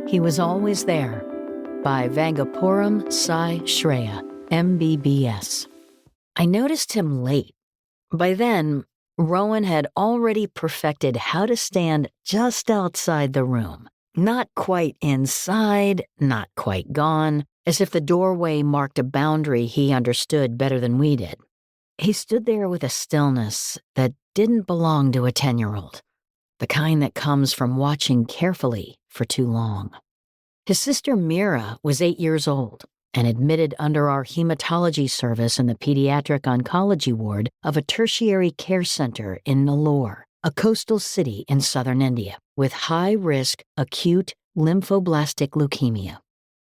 He Was Always There by Vangipuram Sai Shreya, MBBS. I noticed him late. By then, Rowan had already perfected how to stand just outside the room. Not quite inside, not quite gone, as if the doorway marked a boundary he understood better than we did. He stood there with a stillness that didn't belong to a 10-year-old, the kind that comes from watching carefully for too long. His sister Mira was 8 years old and admitted under our hematology service in the pediatric oncology ward of a tertiary care center in Nellore, a coastal city in southern India, with high-risk acute lymphoblastic leukemia.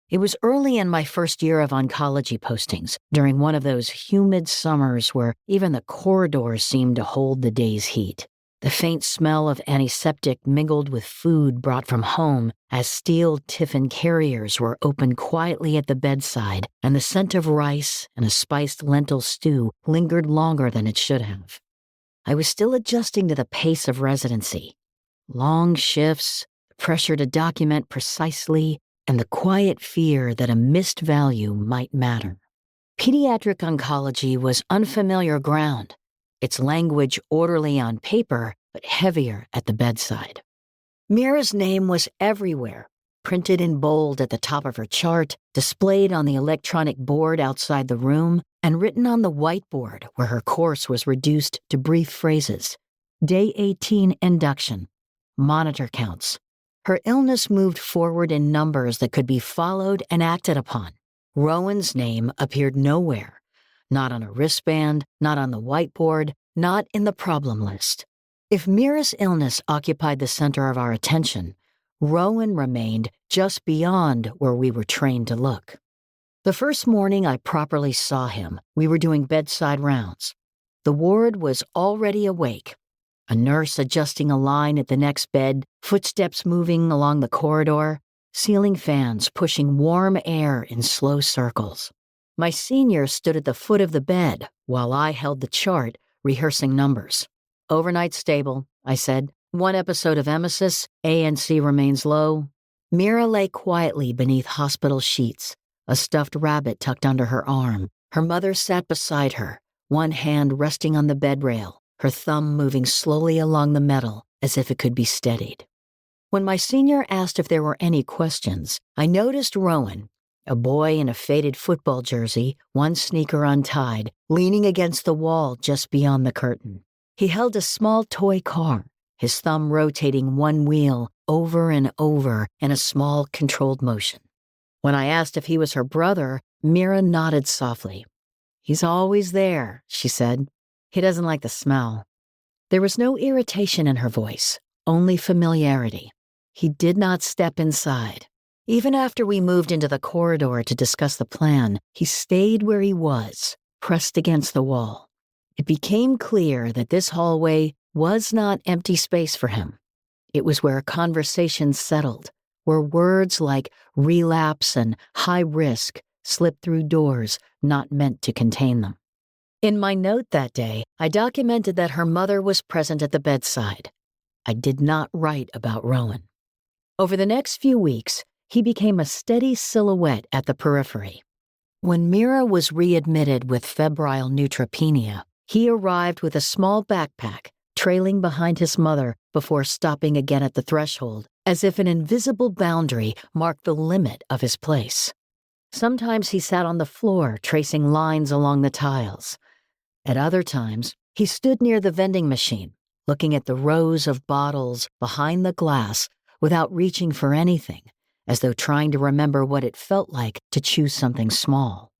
It was early in my first year of oncology postings, during one of those humid summers where even the corridors seemed to hold the day's heat. The faint smell of antiseptic mingled with food brought from home as steel tiffin carriers were opened quietly at the bedside, and the scent of rice and a spiced lentil stew lingered longer than it should have. I was still adjusting to the pace of residency. Long shifts, the pressure to document precisely, and the quiet fear that a missed value might matter. Pediatric oncology was unfamiliar ground, its language orderly on paper, but heavier at the bedside. Mira's name was everywhere, printed in bold at the top of her chart, displayed on the electronic board outside the room, and written on the whiteboard where her course was reduced to brief phrases. Day 18 induction. Monitor counts. Her illness moved forward in numbers that could be followed and acted upon. Rowan's name appeared nowhere. Not on a wristband, not on the whiteboard, not in the problem list. If Mira's illness occupied the center of our attention, Rowan remained just beyond where we were trained to look. The first morning I properly saw him, we were doing bedside rounds. The ward was already awake. A nurse adjusting a line at the next bed, footsteps moving along the corridor, ceiling fans pushing warm air in slow circles. My senior stood at the foot of the bed while I held the chart, rehearsing numbers. Overnight stable, I said. 1 episode of emesis, ANC remains low. Mira lay quietly beneath hospital sheets, a stuffed rabbit tucked under her arm. Her mother sat beside her, one hand resting on the bed rail, her thumb moving slowly along the metal as if it could be steadied. When my senior asked if there were any questions, I noticed Rowan, a boy in a faded football jersey, one sneaker untied, leaning against the wall just beyond the curtain. He held a small toy car, his thumb rotating one wheel over and over in a small, controlled motion. When I asked if he was her brother, Mira nodded softly. "He's always there," she said. "He doesn't like the smell." There was no irritation in her voice, only familiarity. He did not step inside. Even after we moved into the corridor to discuss the plan, he stayed where he was, pressed against the wall. It became clear that this hallway was not empty space for him. It was where conversations settled, where words like relapse and high risk slipped through doors not meant to contain them. In my note that day, I documented that her mother was present at the bedside. I did not write about Rowan. Over the next few weeks, he became a steady silhouette at the periphery. When Mira was readmitted with febrile neutropenia, he arrived with a small backpack, trailing behind his mother before stopping again at the threshold, as if an invisible boundary marked the limit of his place. Sometimes he sat on the floor, tracing lines along the tiles. At other times, he stood near the vending machine, looking at the rows of bottles behind the glass without reaching for anything, as though trying to remember what it felt like to choose something small.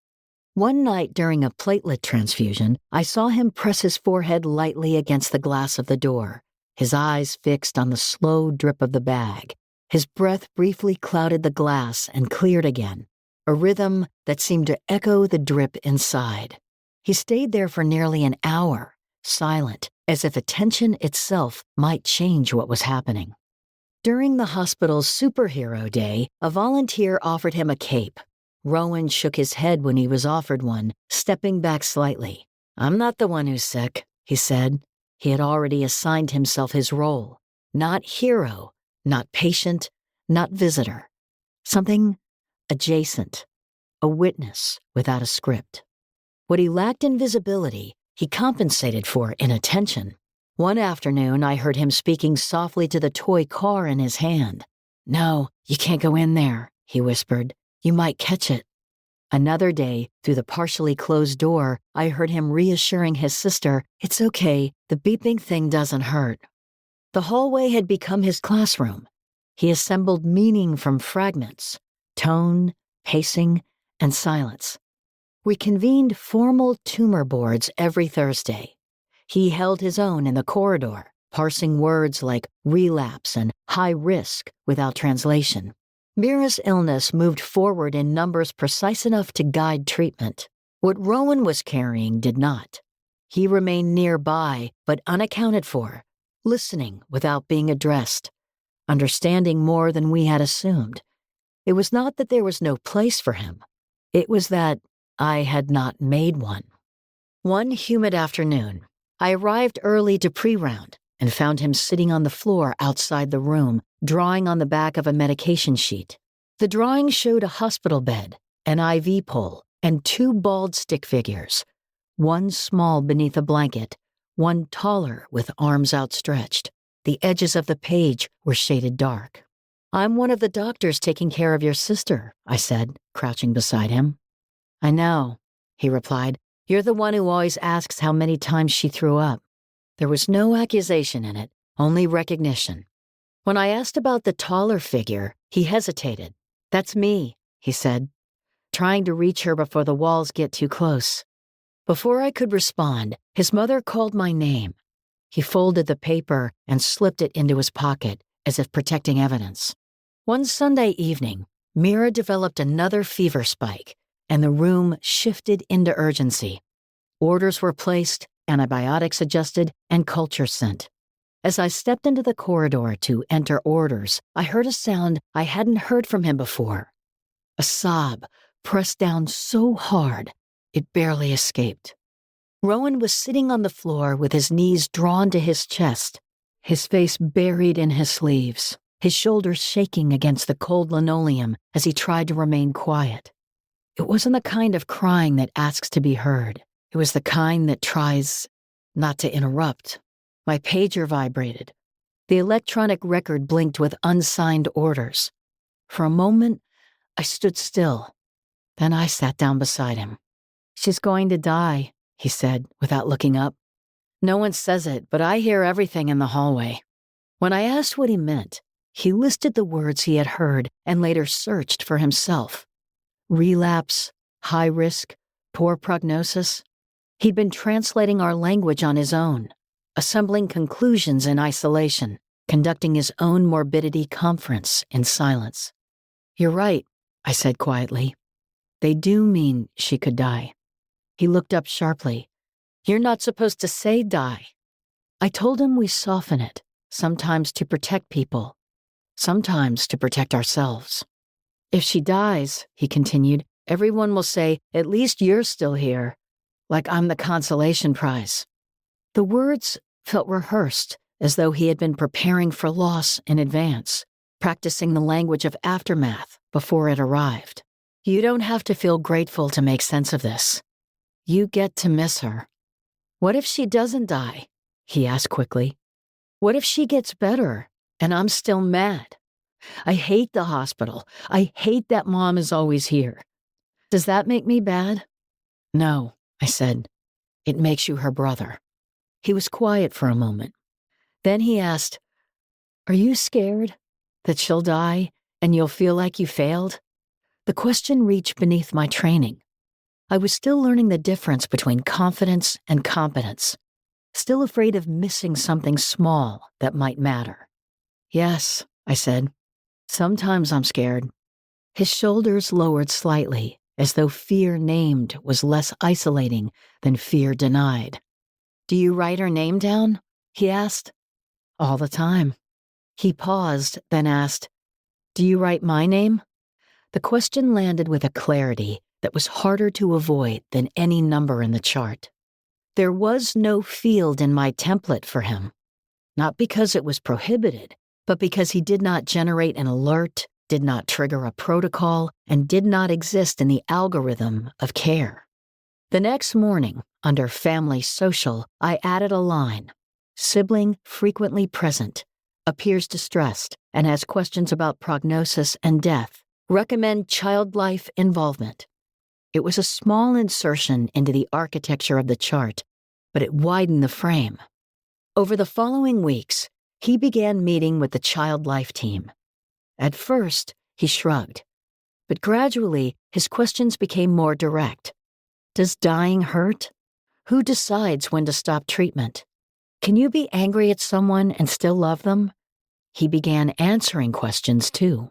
One night during a platelet transfusion, I saw him press his forehead lightly against the glass of the door, his eyes fixed on the slow drip of the bag. His breath briefly clouded the glass and cleared again, a rhythm that seemed to echo the drip inside. He stayed there for nearly an hour, silent, as if attention itself might change what was happening. During the hospital's superhero day, a volunteer offered him a cape. Rowan shook his head when he was offered one, stepping back slightly. "I'm not the one who's sick," he said. He had already assigned himself his role. Not hero, not patient, not visitor. something adjacent, a witness without a script. What he lacked in visibility, he compensated for in attention. One afternoon, I heard him speaking softly to the toy car in his hand. "No, you can't go in there," he whispered. "You might catch it." Another day, through the partially closed door, I heard him reassuring his sister, "It's okay, the beeping thing doesn't hurt." The hallway had become his classroom. He assembled meaning from fragments, tone, pacing, and silence. We convened formal tumor boards every Thursday. He held his own in the corridor, parsing words like relapse and high risk without translation. Mira's illness moved forward in numbers precise enough to guide treatment. What Rowan was carrying did not. He remained nearby, but unaccounted for, listening without being addressed, understanding more than we had assumed. It was not that there was no place for him. It was that I had not made one. One humid afternoon, I arrived early to pre-round and found him sitting on the floor outside the room, drawing on the back of a medication sheet. The drawing showed a hospital bed, an IV pole, and two bald stick figures, one small beneath a blanket, one taller with arms outstretched. The edges of the page were shaded dark. "I'm one of the doctors taking care of your sister," I said, crouching beside him. "I know," he replied. "You're the one who always asks how many times she threw up." There was no accusation in it, only recognition. When I asked about the taller figure, he hesitated. "That's me," he said, "trying to reach her before the walls get too close." Before I could respond, his mother called my name. He folded the paper and slipped it into his pocket, as if protecting evidence. One Sunday evening, Mira developed another fever spike, and the room shifted into urgency. Orders were placed, antibiotics adjusted, and culture sent. As I stepped into the corridor to enter orders, I heard a sound I hadn't heard from him before. A sob pressed down so hard, it barely escaped. Rowan was sitting on the floor with his knees drawn to his chest, his face buried in his sleeves, his shoulders shaking against the cold linoleum as he tried to remain quiet. It wasn't the kind of crying that asks to be heard. It was the kind that tries not to interrupt. My pager vibrated. The electronic record blinked with unsigned orders. For a moment, I stood still. Then I sat down beside him. "She's going to die," he said, without looking up. "No one says it, but I hear everything in the hallway." When I asked what he meant, he listed the words he had heard and later searched for himself. Relapse, high risk, poor prognosis. He'd been translating our language on his own, assembling conclusions in isolation, conducting his own morbidity conference in silence. "You're right," I said quietly. "They do mean she could die." He looked up sharply. "You're not supposed to say die." I told him we soften it, sometimes to protect people, sometimes to protect ourselves. "If she dies," he continued, "everyone will say, 'At least you're still here,' like I'm the consolation prize." The words felt rehearsed, as though he had been preparing for loss in advance, practicing the language of aftermath before it arrived. "You don't have to feel grateful to make sense of this. You get to miss her." "What if she doesn't die?" he asked quickly. "What if she gets better and I'm still mad? I hate the hospital. I hate that Mom is always here. Does that make me bad?" "No," I said. "It makes you her brother." He was quiet for a moment. Then he asked, "Are you scared that she'll die and you'll feel like you failed?" The question reached beneath my training. I was still learning the difference between confidence and competence, still afraid of missing something small that might matter. "Yes," I said. "Sometimes I'm scared." His shoulders lowered slightly, as though fear named was less isolating than fear denied. "Do you write her name down?" he asked. "All the time." He paused, then asked, "Do you write my name?" The question landed with a clarity that was harder to avoid than any number in the chart. There was no field in my template for him, not because it was prohibited, but because he did not generate an alert, did not trigger a protocol, and did not exist in the algorithm of care. The next morning, under Family Social, I added a line. Sibling frequently present, appears distressed, and has questions about prognosis and death. Recommend child life involvement. It was a small insertion into the architecture of the chart, but it widened the frame. Over the following weeks, he began meeting with the child life team. At first, he shrugged, but gradually his questions became more direct. Does dying hurt? Who decides when to stop treatment? Can you be angry at someone and still love them? He began answering questions too.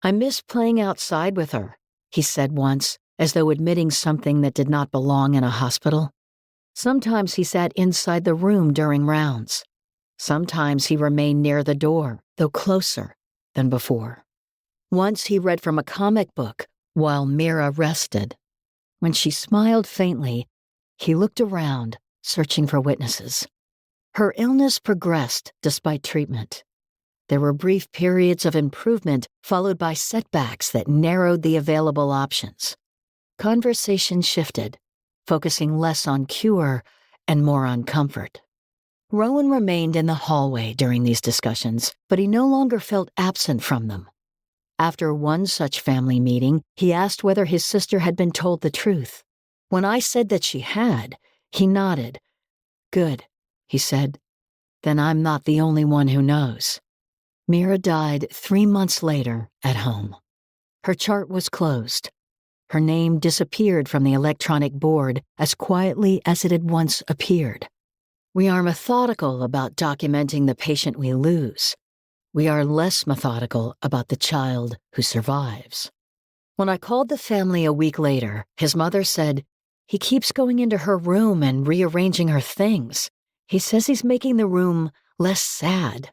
I miss playing outside with her, he said once, as though admitting something that did not belong in a hospital. Sometimes he sat inside the room during rounds. Sometimes he remained near the door, though closer than before. Once he read from a comic book while Mira rested. When she smiled faintly, he looked around, searching for witnesses. Her illness progressed despite treatment. There were brief periods of improvement followed by setbacks that narrowed the available options. Conversation shifted, focusing less on cure and more on comfort. Rowan remained in the hallway during these discussions, but he no longer felt absent from them. After one such family meeting, he asked whether his sister had been told the truth. When I said that she had, he nodded. Good, he said. Then I'm not the only one who knows. Mira died 3 months later at home. Her chart was closed. Her name disappeared from the electronic board as quietly as it had once appeared. We are methodical about documenting the patient we lose. We are less methodical about the child who survives. When I called the family a week later, his mother said, "He keeps going into her room and rearranging her things. He says he's making the room less sad."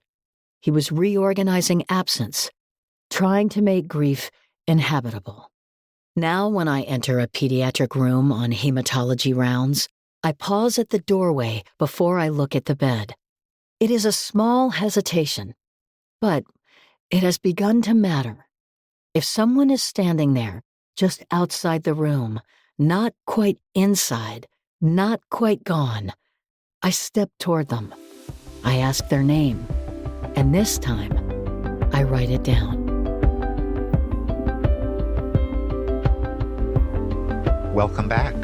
He was reorganizing absence, trying to make grief inhabitable. Now when I enter a pediatric room on hematology rounds, I pause at the doorway before I look at the bed. It is a small hesitation, but it has begun to matter. If someone is standing there, just outside the room, not quite inside, not quite gone, I step toward them. I ask their name, and this time, I write it down. Welcome back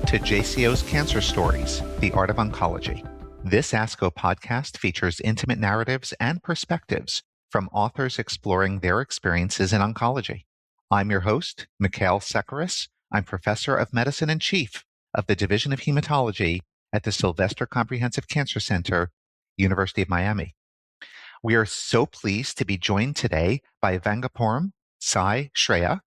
to JCO's Cancer Stories, The Art of Oncology. This ASCO podcast features intimate narratives and perspectives from authors exploring their experiences in oncology. I'm your host, Mikkael Sekeres. I'm Professor of Medicine and Chief of the Division of Hematology at the Sylvester Comprehensive Cancer Center, University of Miami. We are so pleased to be joined today by Vangipuram Sai Shreya,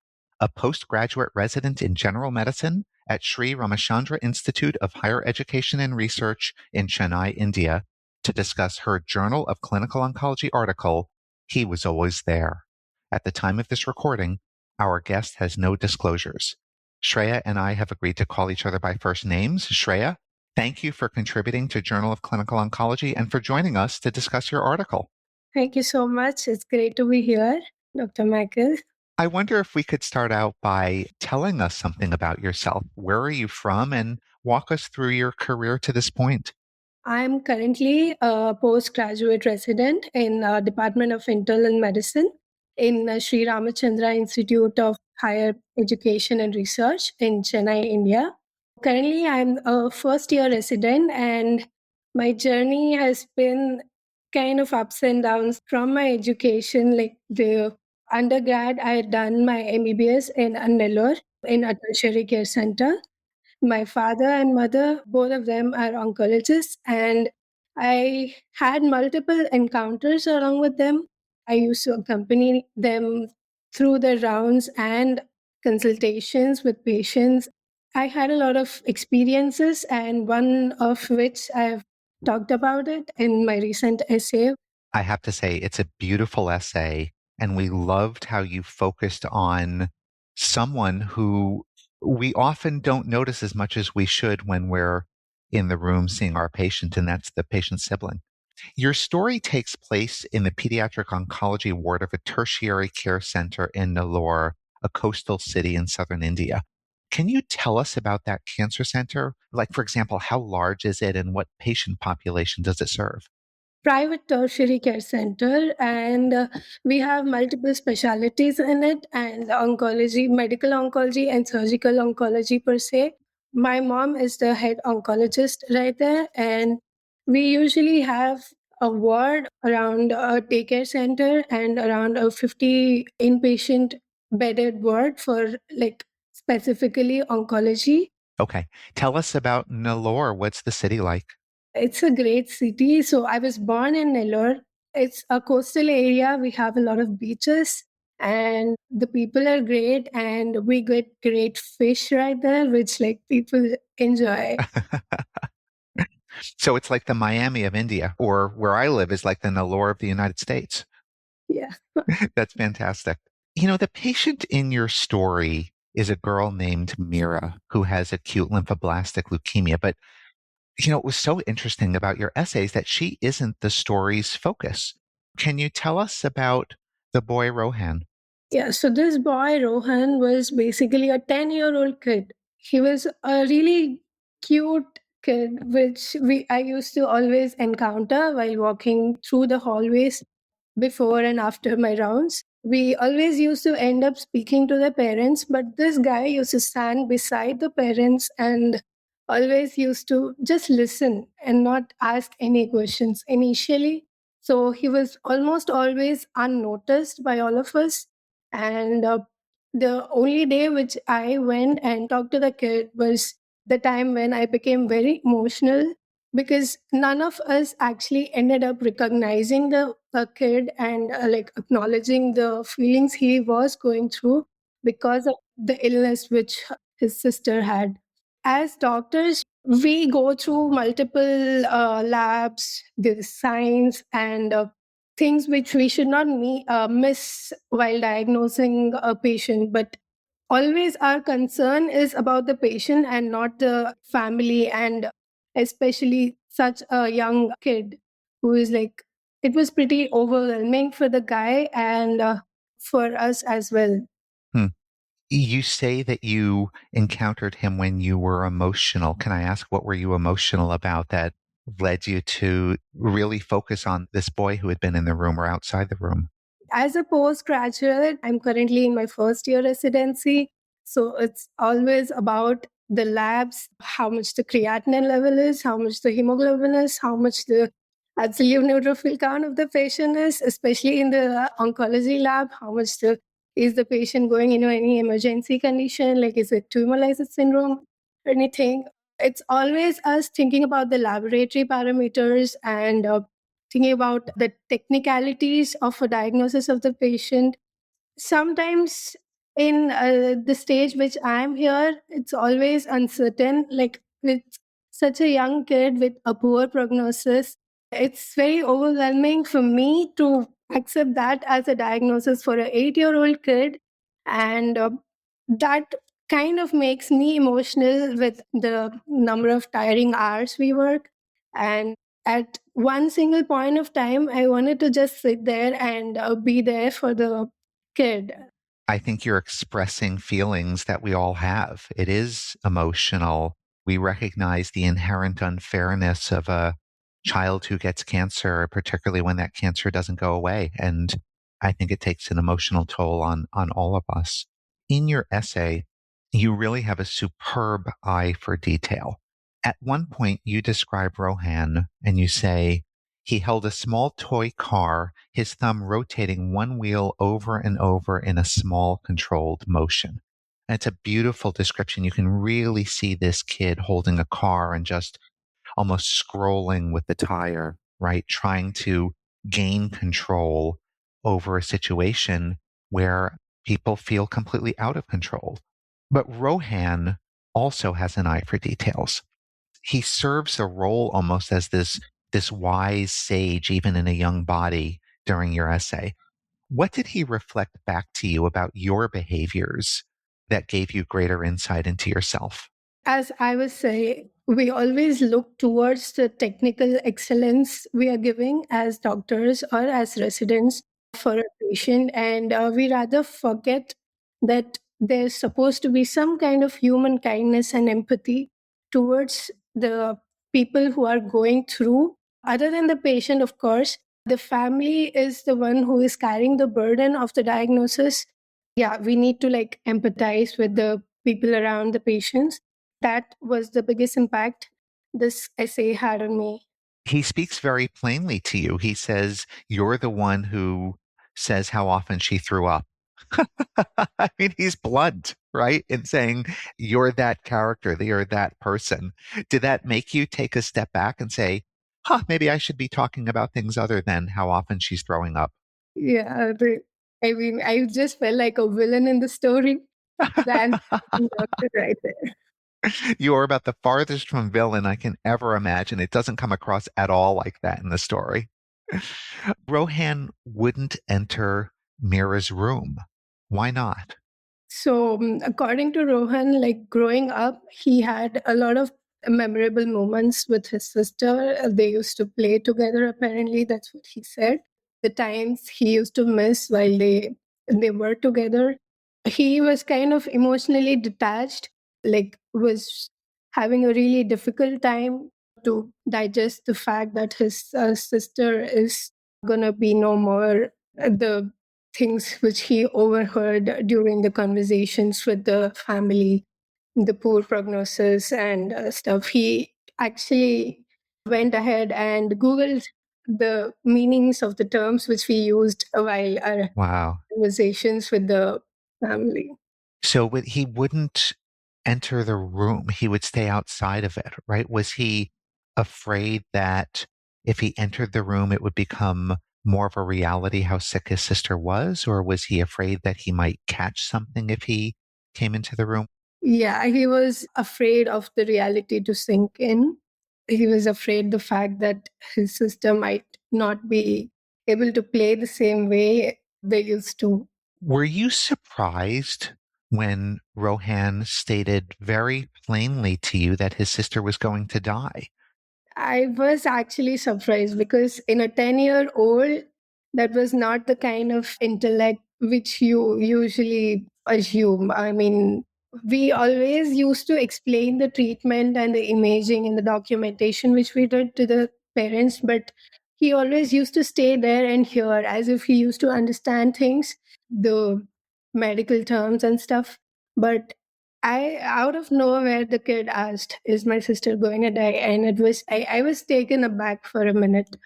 a postgraduate resident in general medicine at Sri Ramachandra Institute of Higher Education and Research in Chennai, India, to discuss her Journal of Clinical Oncology article, He Was Always There. At the time of this recording, our guest has no disclosures. Shreya and I have agreed to call each other by first names. Shreya, thank you for contributing to Journal of Clinical Oncology and for joining us to discuss your article. Thank you so much. It's great to be here, Dr. Michael. I wonder if we could start out by telling us something about yourself. Where are you from, and walk us through your career to this point? I'm currently a postgraduate resident in Department of Internal Medicine in Sri Ramachandra Institute of Higher Education and Research in Chennai, India. Currently, I'm a first-year resident, and my journey has been kind of ups and downs from my education. Like the undergrad, I had done my MBBS in Nellore in a tertiary care center. My father and mother, both of them are oncologists, and I had multiple encounters along with them. I used to accompany them through the rounds and consultations with patients. I had a lot of experiences, and one of which I've talked about it in my recent essay. I have to say, it's a beautiful essay, and we loved how you focused on someone who we often don't notice as much as we should when we're in the room seeing our patient, and that's the patient's sibling. Your story takes place in the pediatric oncology ward of a tertiary care center in Nellore, a coastal city in southern India. Can you tell us about that cancer center? Like, for example, how large is it and what patient population does it serve? Private tertiary care center, and we have multiple specialties in it, and oncology, medical oncology and surgical oncology per se. My mom is the head oncologist right there, and we usually have a ward around a daycare center and around a 50 inpatient bedded ward for like specifically oncology. Okay. Tell us about Nellore. What's the city like? It's a great city. So I was born in Nellore. It's a coastal area. We have a lot of beaches and the people are great and we get great fish right there, which like people enjoy. So it's like the Miami of India, or where I live is like the Nellore of the United States. Yeah. That's fantastic. The patient in your story is a girl named Mira who has acute lymphoblastic leukemia. But, it was so interesting about your essays that she isn't the story's focus. Can you tell us about the boy Rohan? Yeah. So this boy, Rohan, was basically a 10-year-old kid. He was a really cute kid, which I used to always encounter while walking through the hallways before and after my rounds. We always used to end up speaking to the parents, but this guy used to stand beside the parents and always used to just listen and not ask any questions initially. So he was almost always unnoticed by all of us. And the only day which I went and talked to the kid was the time when I became very emotional because none of us actually ended up recognizing the kid and like acknowledging the feelings he was going through because of the illness which his sister had. As doctors, we go through multiple labs, the science, and things which we should not miss while diagnosing a patient. But always our concern is about the patient and not the family, and especially such a young kid who is like, it was pretty overwhelming for the guy and for us as well. Hmm. You say that you encountered him when you were emotional. Can I ask, what were you emotional about that led you to really focus on this boy who had been in the room or outside the room? As a postgraduate, I'm currently in my first year residency. So it's always about the labs, how much the creatinine level is, how much the hemoglobin is, how much the absolute neutrophil count of the patient is, especially in the oncology lab, how much is the patient going into any emergency condition, like is it tumor lysis syndrome or anything. It's always us thinking about the laboratory parameters and thinking about the technicalities of a diagnosis of the patient. Sometimes in the stage which I'm here, it's always uncertain. Like with such a young kid with a poor prognosis, it's very overwhelming for me to accept that as a diagnosis for an 8-year-old kid. And that kind of makes me emotional with the number of tiring hours we work. And at one single point of time, I wanted to just sit there and be there for the kid. I think you're expressing feelings that we all have. It is emotional. We recognize the inherent unfairness of a child who gets cancer, particularly when that cancer doesn't go away. And I think it takes an emotional toll on all of us. In your essay, you really have a superb eye for detail. At one point, you describe Rohan and you say, he held a small toy car, his thumb rotating one wheel over and over in a small controlled motion. And it's a beautiful description. You can really see this kid holding a car and just almost scrolling with the tire, right? Trying to gain control over a situation where people feel completely out of control. But Rohan also has an eye for details. He serves the role almost as this wise sage, even in a young body, during your essay. What did he reflect back to you about your behaviors that gave you greater insight into yourself? As I was saying, we always look towards the technical excellence we are giving as doctors or as residents for a patient, and we rather forget that there's supposed to be some kind of human kindness and empathy towards the people who are going through, other than the patient, of course. The family is the one who is carrying the burden of the diagnosis. Yeah, we need to like empathize with the people around the patients. That was the biggest impact this essay had on me. He speaks very plainly to you. He says, you're the one who says how often she threw up. I mean, he's blunt, right? In saying you're that character, you're that person. Did that make you take a step back and say, maybe I should be talking about things other than how often she's throwing up? Yeah, I mean, I just felt like a villain in the story. That's doctor right there. You are about the farthest from villain I can ever imagine. It doesn't come across at all like that in the story. Rohan wouldn't enter Mira's room. Why not? So, according to Rohan, like growing up, he had a lot of memorable moments with his sister. They used to play together, apparently. That's what he said. The times he used to miss while they were together. He was kind of emotionally detached, like, was having a really difficult time to digest the fact that his sister is gonna be no more. The things which he overheard during the conversations with the family, the poor prognosis and stuff. He actually went ahead and Googled the meanings of the terms which we used while our Wow. conversations with the family. So he wouldn't enter the room, he would stay outside of it, right? Was he afraid that if he entered the room, it would become more of a reality how sick his sister was? Or was he afraid that he might catch something if he came into the room? Yeah, he was afraid of the reality to sink in. He was afraid the fact that his sister might not be able to play the same way they used to. Were you surprised when Rohan stated very plainly to you that his sister was going to die? I was actually surprised because in a 10-year-old, that was not the kind of intellect which you usually assume. I mean, we always used to explain the treatment and the imaging and the documentation which we did to the parents, but he always used to stay there and hear as if he used to understand things, the medical terms and stuff. But out of nowhere, the kid asked, "Is my sister going to die?" And I was taken aback for a minute.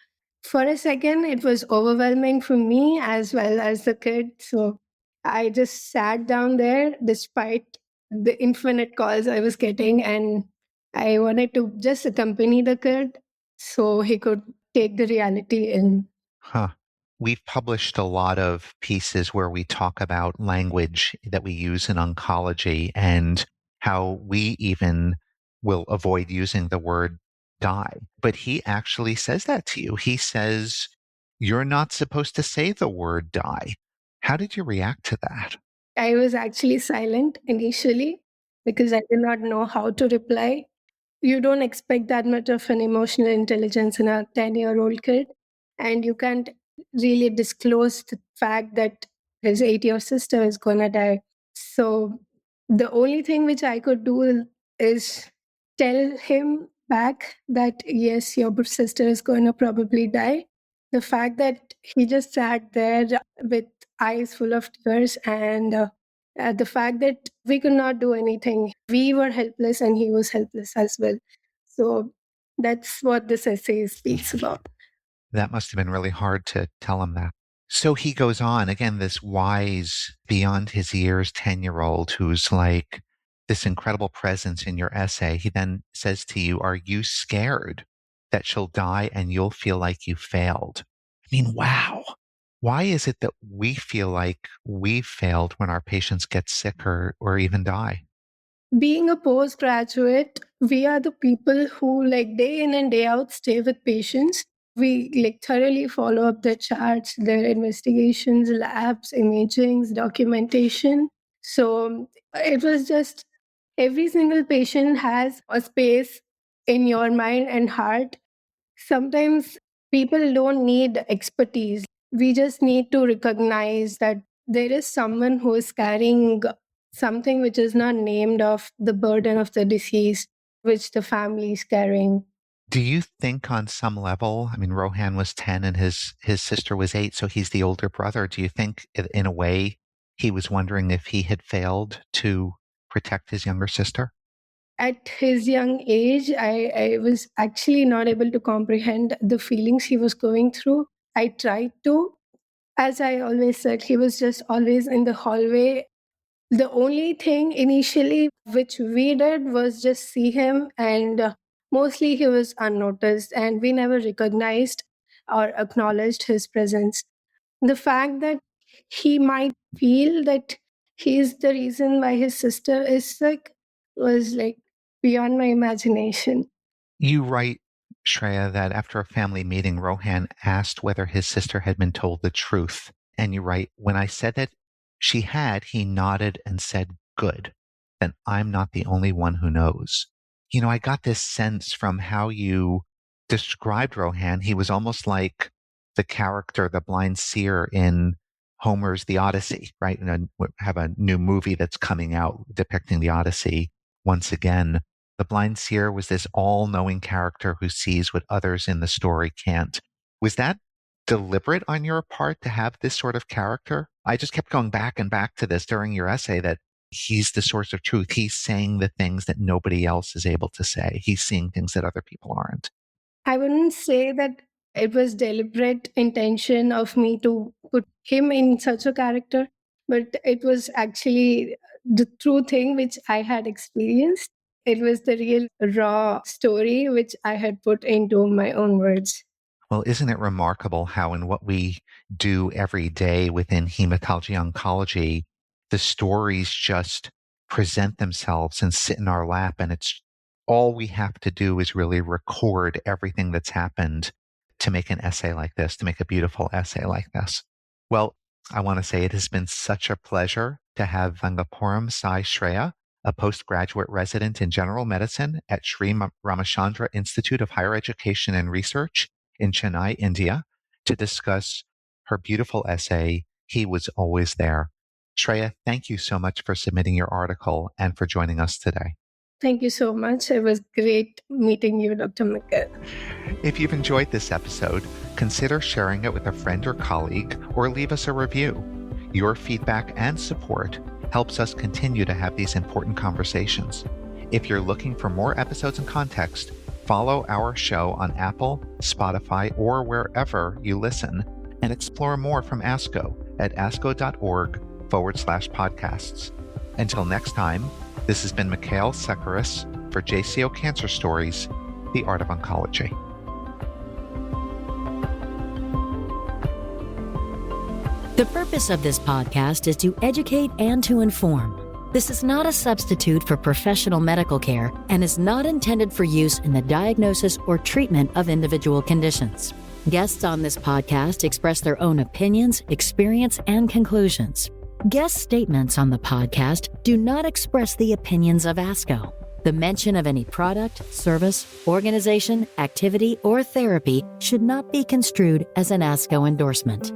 For a second, it was overwhelming for me as well as the kid. So I just sat down there despite the infinite calls I was getting. And I wanted to just accompany the kid so he could take the reality in. Huh. We've published a lot of pieces where we talk about language that we use in oncology and how we even will avoid using the word die. But he actually says that to you. He says, you're not supposed to say the word die. How did you react to that? I was actually silent initially because I did not know how to reply. You don't expect that much of an emotional intelligence in a 10-year-old kid, and you can't really disclose the fact that his 8-year sister is going to die. So the only thing which I could do is tell him back that yes, your sister is going to probably die. The fact that he just sat there with eyes full of tears, and the fact that we could not do anything. We were helpless and he was helpless as well. So that's what this essay speaks about. That must have been really hard to tell him that. So he goes on, again, this wise, beyond his years 10-year-old who's like this incredible presence in your essay. He then says to you, are you scared that she'll die and you'll feel like you failed? I mean, wow. Why is it that we feel like we've failed when our patients get sick or even die? Being a postgraduate, we are the people who like day in and day out stay with patients. We like thoroughly follow up their charts, their investigations, labs, imagings, documentation. So it was just every single patient has a space in your mind and heart. Sometimes people don't need expertise. We just need to recognize that there is someone who is carrying something which is not named of the burden of the disease which the family is carrying. Do you think on some level, I mean, Rohan was 10 and his sister was 8, so he's the older brother. Do you think in a way he was wondering if he had failed to protect his younger sister? At his young age, I was actually not able to comprehend the feelings he was going through. I tried to. As I always said, he was just always in the hallway. The only thing initially which we did was just see him, and mostly he was unnoticed, and we never recognized or acknowledged his presence. The fact that he might feel that he is the reason why his sister is sick was like beyond my imagination. You write, Shreya, that after a family meeting, Rohan asked whether his sister had been told the truth. And you write, when I said that she had, he nodded and said, good. Then I'm not the only one who knows. I got this sense from how you described Rohan. He was almost like the character, the blind seer in Homer's The Odyssey, right? We have a new movie that's coming out depicting the Odyssey once again. The blind seer was this all-knowing character who sees what others in the story can't. Was that deliberate on your part to have this sort of character? I just kept going back and back to this during your essay, that he's the source of truth. He's saying the things that nobody else is able to say. He's seeing things that other people aren't. I wouldn't say that it was deliberate intention of me to put him in such a character, but it was actually the true thing which I had experienced. It was the real raw story which I had put into my own words. Well, isn't it remarkable how in what we do every day within hematology oncology, the stories just present themselves and sit in our lap, and it's all we have to do is really record everything that's happened to make an essay like this, to make a beautiful essay like this. Well, I want to say it has been such a pleasure to have Vangipuram Sai Shreya, a postgraduate resident in general medicine at Sri Ramachandra Institute of Higher Education and Research in Chennai, India, to discuss her beautiful essay, He Was Always There. Shreya, thank you so much for submitting your article and for joining us today. Thank you so much. It was great meeting you, Dr. Mikkael. If you've enjoyed this episode, consider sharing it with a friend or colleague, or leave us a review. Your feedback and support helps us continue to have these important conversations. If you're looking for more episodes and context, follow our show on Apple, Spotify, or wherever you listen, and explore more from ASCO at asco.org/podcasts. Until next time, this has been Mikkael Sekeres for JCO Cancer Stories, The Art of Oncology. The purpose of this podcast is to educate and to inform. This is not a substitute for professional medical care and is not intended for use in the diagnosis or treatment of individual conditions. Guests on this podcast express their own opinions, experience, and conclusions. Guest statements on the podcast do not express the opinions of ASCO. The mention of any product, service, organization, activity, or therapy should not be construed as an ASCO endorsement.